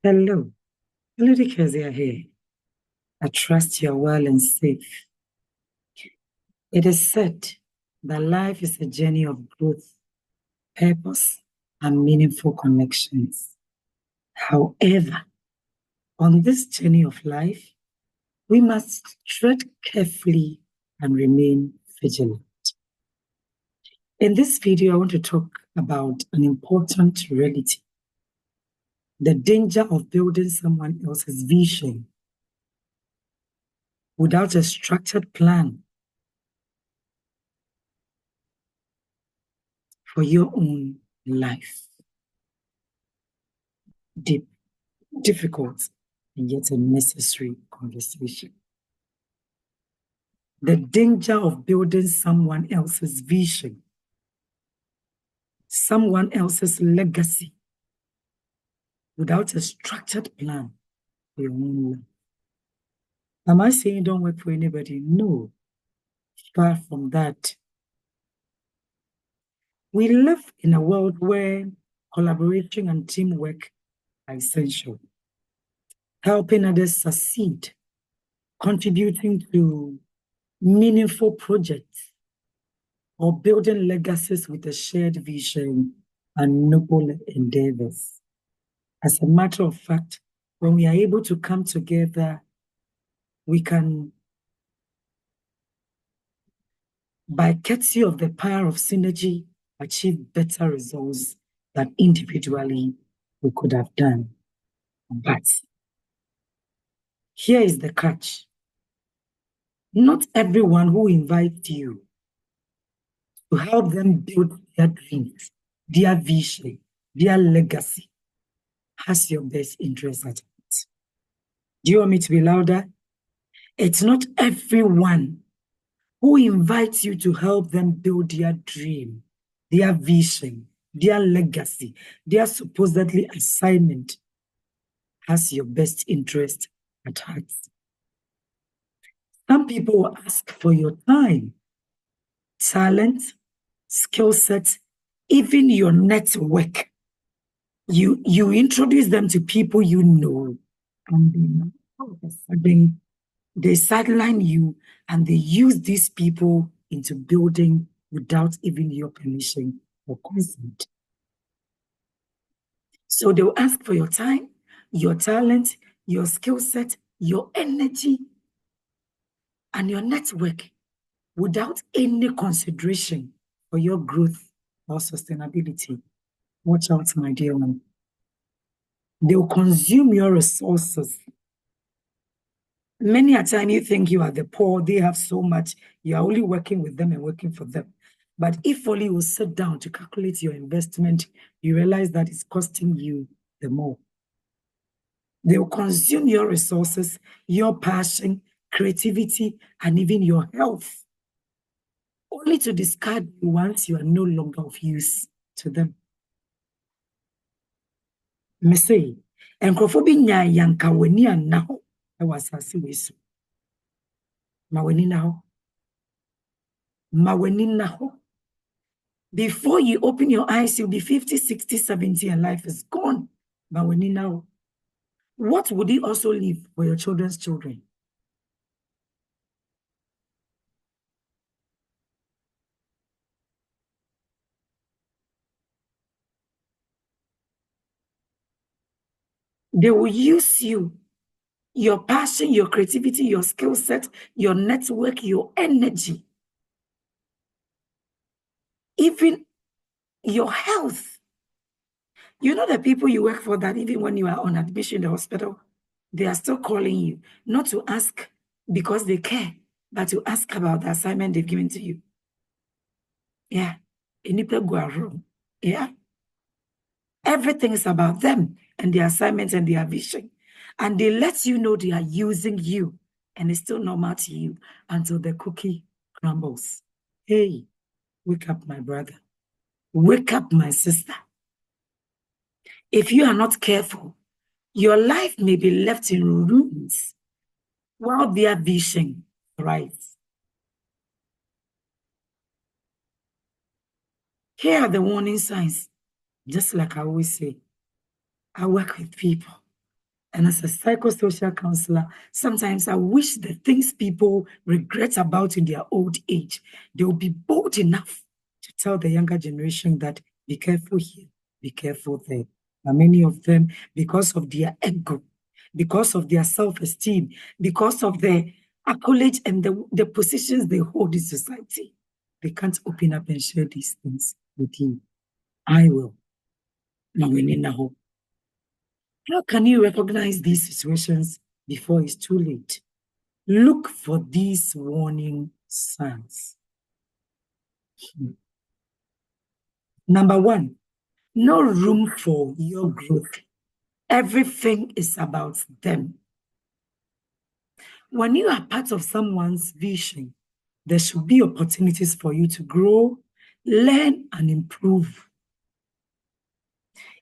Hello, TheLadyKeziah here. I trust you're well and safe. It is said that life is a journey of growth, purpose, and meaningful connections. However, on this journey of life, we must tread carefully and remain vigilant. In this video, I want to talk about an important reality: the danger of building someone else's vision without a structured plan for your own life. Deep, difficult, and yet a necessary conversation. The danger of building someone else's vision, someone else's legacy, without a structured plan for your own life. Am I saying don't work for anybody? No, far from that. We live in a world where collaboration and teamwork are essential, helping others succeed, contributing to meaningful projects, or building legacies with a shared vision and noble endeavors. As a matter of fact, when we are able to come together, we can, by courtesy of the power of synergy, achieve better results than individually we could have done. But here is the catch. Not everyone who invites you to help them build their dreams, their vision, their legacy has your best interest at heart. Do you want me to be louder? It's not everyone who invites you to help them build their dream, their vision, their legacy, their supposedly assignment has your best interest at heart. Some people will ask for your time, talent, skill set, even your network. You introduce them to people you know, and then all of a sudden they sideline you and they use these people into building without even your permission or consent. So they'll ask for your time, your talent, your skill set, your energy, and your network without any consideration for your growth or sustainability. Watch out, my dear one. They'll consume your resources. Many a time you think you are the poor, they have so much, you are only working with them and working for them. But if only you sit down to calculate your investment, you realize that it's costing you the more. They will consume your resources, your passion, creativity, and even your health, only to discard you once you are no longer of use to them. Me say, nkrofo bi nya yanka wani anna ho e wasase wesu. Ma wani na ho. Ma wani na ho. Before you open your eyes, you'll be 50, 60, 70, and life is gone. Ma wani na ho. What would you also leave for your children's children? They will use you, your passion, your creativity, your skill set, your network, your energy, even your health. You know the people you work for that even when you are on admission in the hospital, they are still calling you, not to ask because they care, but to ask about the assignment they've given to you. Yeah. Yeah. Everything is about them and their assignments and their vision. And they let you know they are using you, and it's still normal to you until the cookie crumbles. Hey, wake up, my brother. Wake up, my sister. If you are not careful, your life may be left in ruins while their vision thrives. Here are the warning signs. Just like I always say, I work with people. And as a psychosocial counselor, sometimes I wish the things people regret about in their old age, they will be bold enough to tell the younger generation that be careful here, be careful there. But many of them, because of their ego, because of their self-esteem, because of their accolades and the positions they hold in society, they can't open up and share these things with you. I will. How can you recognize these situations before it's too late? Look for these warning signs. Number one, no room for your growth. Everything is about them. When you are part of someone's vision, there should be opportunities for you to grow, learn, and improve.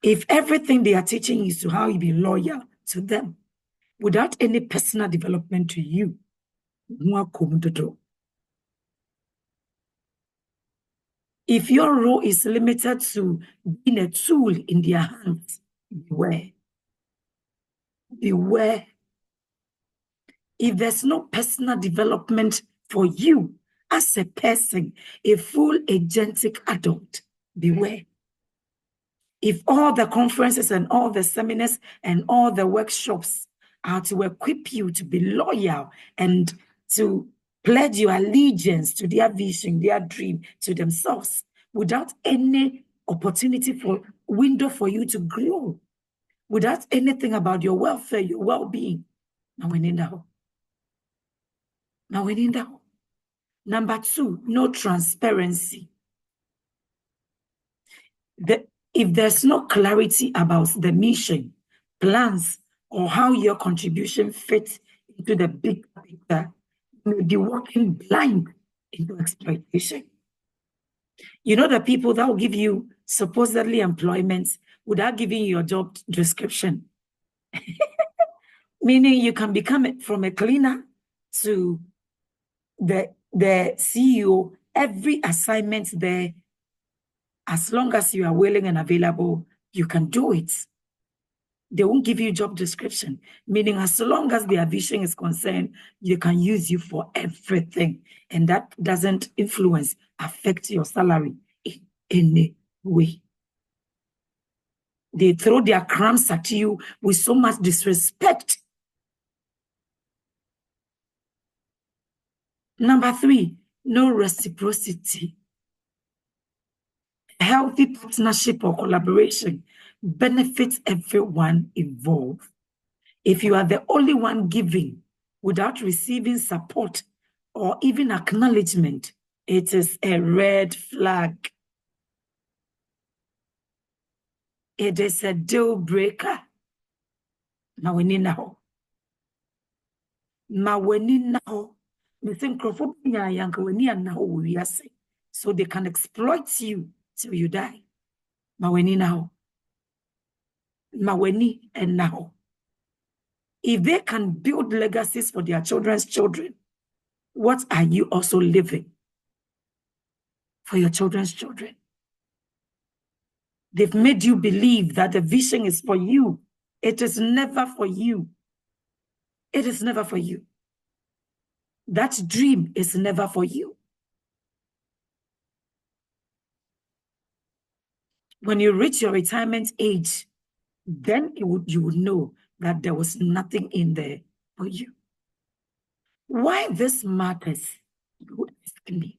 If everything they are teaching is to how you be loyal to them, without any personal development to you, if your role is limited to being a tool in their hands, beware. Beware. If there's no personal development for you as a person, a full agentic adult, beware. If all the conferences and all the seminars and all the workshops are to equip you to be loyal and to pledge your allegiance to their vision, their dream, to themselves, without any opportunity for window for you to grow, without anything about your welfare, your well-being, now we need that. Now we need that. Number two, no transparency. If there's no clarity about the mission, plans, or how your contribution fits into the big picture, you may be walking blind into exploitation. You know the people that will give you supposedly employment without giving you your job description. Meaning you can become from a cleaner to the CEO, every assignment there, as long as you are willing and available, you can do it. They won't give you job description, meaning as long as their vision is concerned, you can use you for everything. And that doesn't affect your salary in any way. They throw their crumbs at you with so much disrespect. Number three, no reciprocity. Healthy partnership or collaboration benefits everyone involved. If you are the only one giving without receiving support or even acknowledgement, it is a red flag. It is a deal breaker. So they can exploit you till you die. If they can build legacies for their children's children, what are you also living for your children's children? They've made you believe that the vision is for you. It is never for you. It is never for you. That dream is never for you. When you reach your retirement age, then you would know that there was nothing in there for you. Why this matters, you would ask me.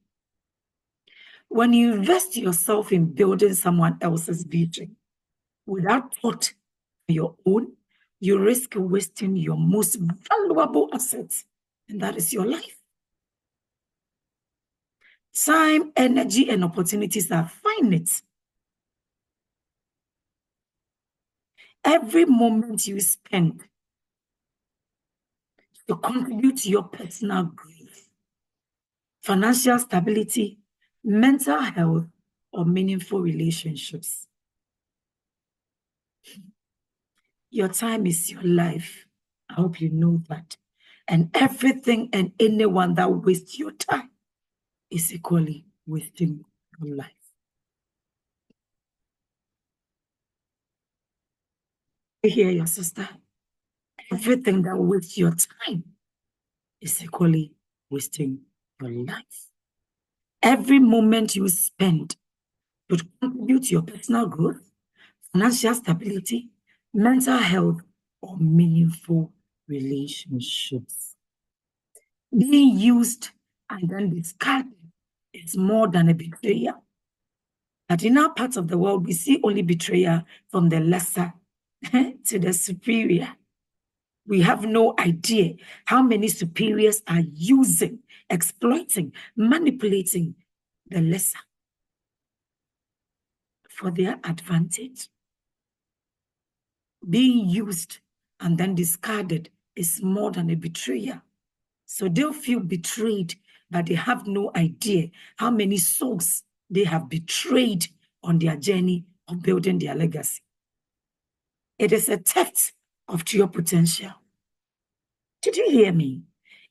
When you invest yourself in building someone else's vision without thought for your own, you risk wasting your most valuable assets, and that is your life. Time, energy, and opportunities are finite. Every moment you spend to contribute to your personal growth, financial stability, mental health, or meaningful relationships. Your time is your life. I hope you know that. And everything and anyone that wastes your time is equally wasting your life. I hear your sister. Everything that wastes your time is equally wasting your life. Every moment you spend to contribute to your personal growth, financial stability, mental health, or meaningful relationships. Being used and then discarded is more than a betrayal. But in our part of the world, we see only betrayal from the lesser to the superior. We have no idea how many superiors are using, exploiting, manipulating the lesser for their advantage. Being used and then discarded is more than a betrayal. So they'll feel betrayed, but they have no idea how many souls they have betrayed on their journey of building their legacy. It is a theft of your potential. Did you hear me?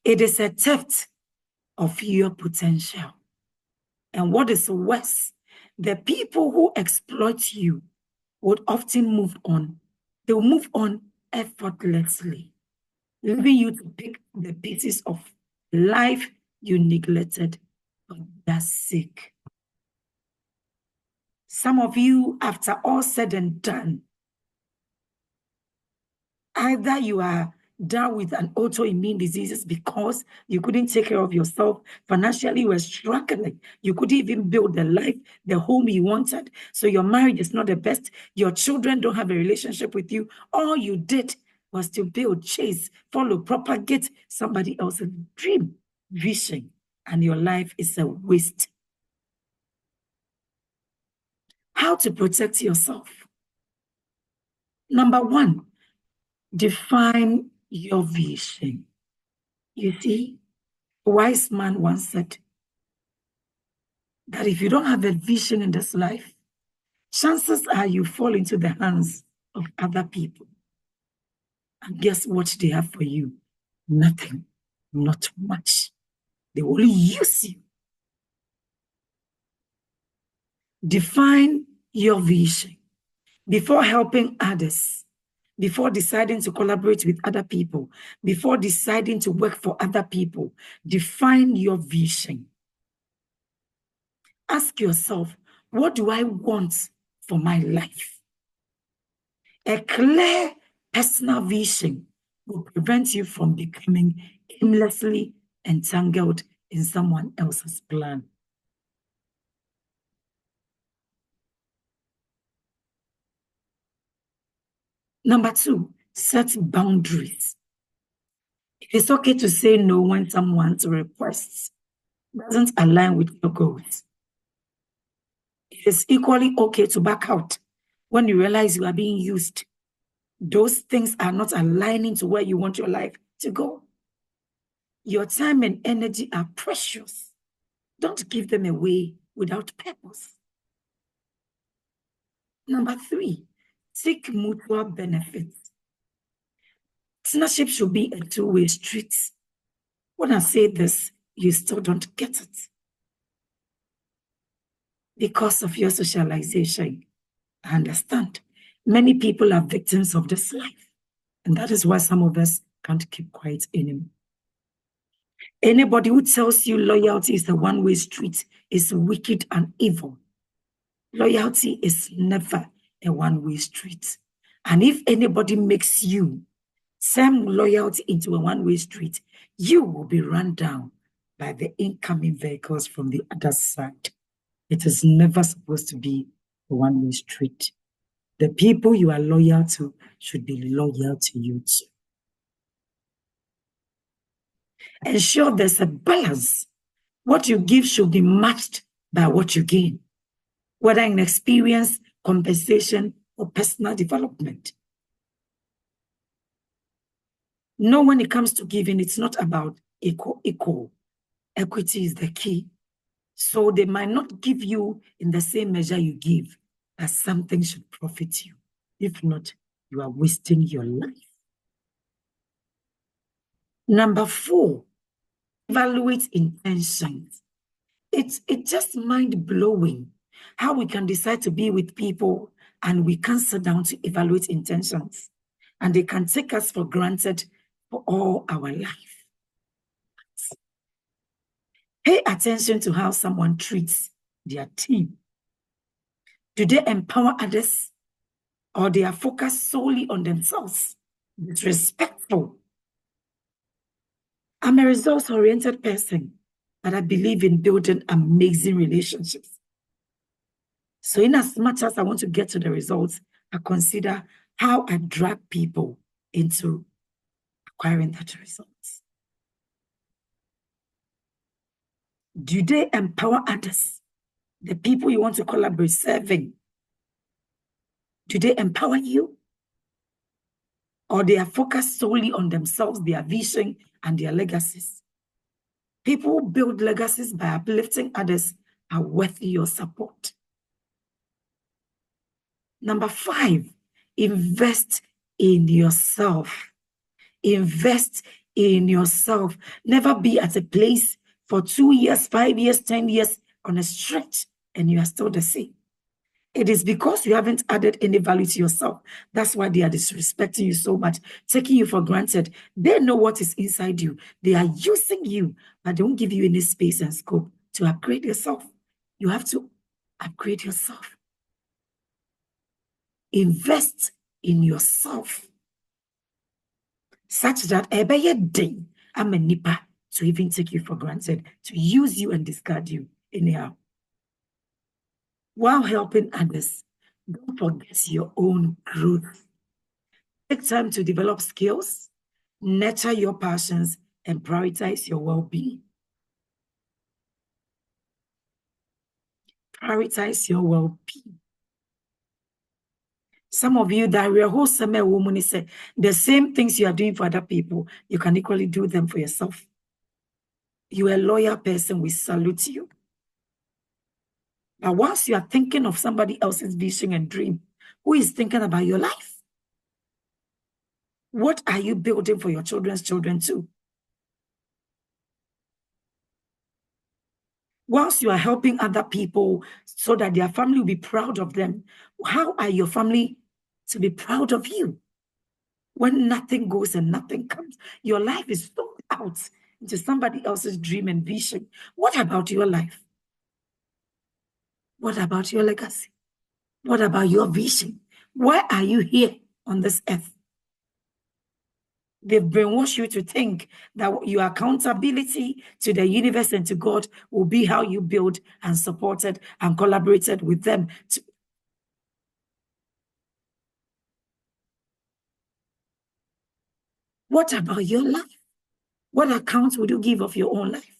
It is a theft of your potential. And what is worse, the people who exploit you would often move on. They will move on effortlessly, leaving you to pick the pieces of life you neglected for their sake. Some of you, after all said and done, either you are down with an autoimmune disease because you couldn't take care of yourself. Financially, you were struggling. You couldn't even build the life, the home you wanted. So your marriage is not the best. Your children don't have a relationship with you. All you did was to build, chase, follow, propagate somebody else's dream, vision, and your life is a waste. How to protect yourself? Number one, define your vision. You see, a wise man once said that if you don't have a vision in this life, chances are you fall into the hands of other people. And guess what they have for you? Nothing, not much. They will only use you. Define your vision before helping others, before deciding to collaborate with other people, before deciding to work for other people. Define your vision. Ask yourself, what do I want for my life? A clear personal vision will prevent you from becoming aimlessly entangled in someone else's plan. Number two, set boundaries. It is okay to say no when someone's requests doesn't align with your goals. It is equally okay to back out when you realize you are being used. Those things are not aligning to where you want your life to go. Your time and energy are precious. Don't give them away without purpose. Number three, seek mutual benefits. Partnership should be a two-way street. When I say this, you still don't get it. Because of your socialization, I understand. Many people are victims of this life. And that is why some of us can't keep quiet anymore. Anybody who tells you loyalty is a one-way street is wicked and evil. Loyalty is never a one-way street. And if anybody makes you turn loyalty into a one-way street, you will be run down by the incoming vehicles from the other side. It is never supposed to be a one-way street. The people you are loyal to should be loyal to you too. Ensure there's a balance. What you give should be matched by what you gain, whether in experience, compensation, or personal development. No, when it comes to giving, it's not about equal. Equity is the key. So they might not give you in the same measure you give, but something should profit you. If not, you are wasting your life. Number four, evaluate intentions. It's just mind-blowing how we can decide to be with people and we can't sit down to evaluate intentions. and they can take us for granted for all our life. Pay attention to how someone treats their team. Do they empower others, or they are focused solely on themselves? Disrespectful. I'm a results-oriented person, but I believe in building amazing relationships. So in as much as I want to get to the results, I consider how I drag people into acquiring that results. Do they empower others? The people you want to collaborate, serving, do they empower you? Or they are focused solely on themselves, their vision, and their legacies? People who build legacies by uplifting others are worthy your support. Number 5, invest in yourself. Invest in yourself. Never be at a place for 2 years, 5 years, 10 years on a stretch and you are still the same. It is because you haven't added any value to yourself. That's why they are disrespecting you so much, taking you for granted. They know what is inside you. They are using you, but they won't give you any space and scope to upgrade yourself. You have to upgrade yourself. Invest in yourself such that every day I'm a nipa to even take you for granted, to use you and discard you anyhow. While helping others, don't forget your own growth. Take time to develop skills, nurture your passions, and prioritize your well-being. Prioritize your well-being. Some of you that are whole summer woman say the same things you are doing for other people, you can equally do them for yourself. You are a loyal person, we salute you. But once you are thinking of somebody else's vision and dream, who is thinking about your life? What are you building for your children's children too? Whilst you are helping other people so that their family will be proud of them, how are your family to be proud of you? When nothing goes and nothing comes, your life is sold out into somebody else's dream and vision. What about your life? What about your legacy? What about your vision? Why are you here on this earth? They've brainwashed you to think that your accountability to the universe and to God will be how you build and supported and collaborated with them. What about your life? What account would you give of your own life?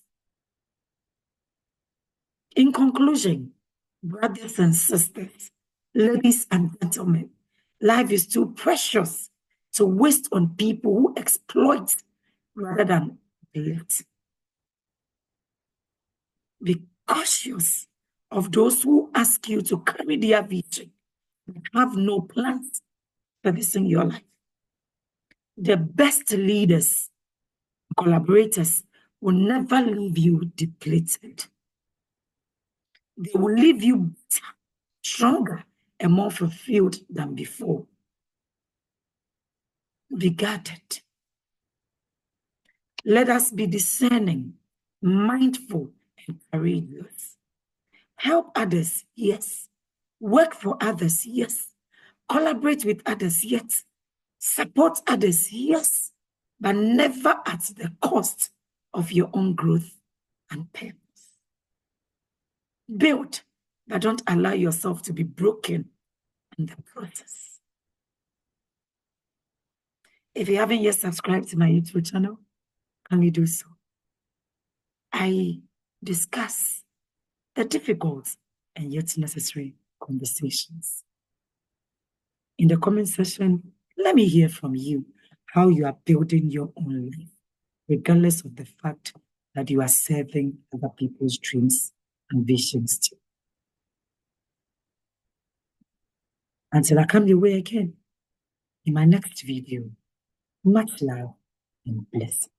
In conclusion, brothers and sisters, ladies and gentlemen, life is too precious to waste on people who exploit rather than build. Be cautious of those who ask you to carry their vision and have no plans for this in your life. The best leaders, collaborators, will never leave you depleted. They will leave you better, stronger, and more fulfilled than before. Be guarded. Let us be discerning, mindful, and courageous. Help others, yes. Work for others, yes. Collaborate with others, yes. Support others, yes. But never at the cost of your own growth and purpose. Build, but don't allow yourself to be broken in the process. If you haven't yet subscribed to my YouTube channel, kindly do so. I discuss the difficult and yet necessary conversations. In the comment section, let me hear from you how you are building your own life, regardless of the fact that you are serving other people's dreams and visions too. Until I come your way again in my next video, much love and blessings.